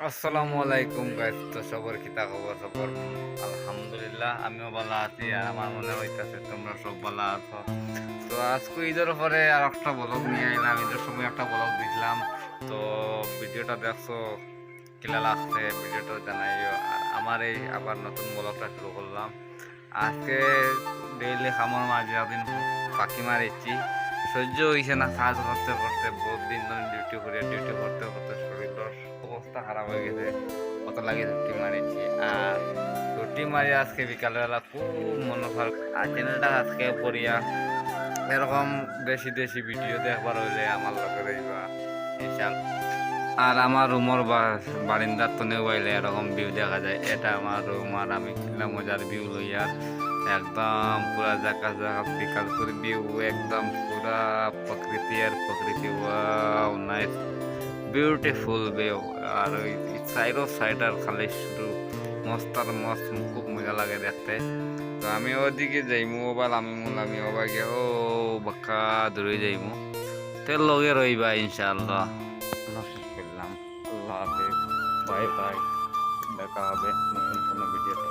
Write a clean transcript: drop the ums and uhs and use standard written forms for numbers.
আসসালামু আলাইকুম গাইস। তো সবার কিতা খবর? সবার আলহামদুলিল্লাহ, আমিও ভালো আছি আর আমার মনে হইতাছে তোমরা সব ভালো আছো। তো আজকে ঈদের পরে আর একটা ব্লগ নিয়ে এলাম। ঈদের সময় একটা ব্লগ দিছিলাম, তো ভিডিওটা দেখছো, কিলা লাগছে ভিডিওটা জানাইও। আর আমার এই আবার নতুন ব্লগটা শুরু করলাম আজকে। ডেইলি খামর মাঝে একদিন ফাঁকি মারিছি, সহ্য হয়েছে না কাজ করতে করতে। বহুত দিন ধরে ডিউটি করতে করতে শরীরের অবস্থা খারাপ হয়ে গেছে। কত লাগে ছুটি মারিছি, আর ছুটি মারি আজকে বিকালবেলা খুব মনে হয় আর চ্যানেলটা আজকে পড়িয়া এরকম দেশি দেশি ভিডিও দেখবার হইলে আমার লগে রইবা ইনশাআল্লাহ। আর আমার রুমের বারিন্দার তনেও বাইলে এরকম ভিউ দেখা যায়। এটা আমার রুম, আর আমি কিনলাম মজার ভিউ লইয়া একদম পুরা জায়গা জায়গা বিকাল করে ভিউ, একদম পুরা প্রকৃতি আর প্রকৃতি। Wow, nice, beautiful view. আর ওই সাইড আর খালি শুধু মস্ত আর মস্ত, খুব মজা লাগে দেখতে। তো আমি ওদিকে যাইমু ওবাল, আমি ওবা গিয়ে ও বাক্কা দূরে যাইমু। তেল লগে রইবা ইনশাআল্লাহ। শেষ করলাম। আল্লাহ হাফেজ, বাই বাই, দেখা হবে নতুন কোনো ভিডিওতে।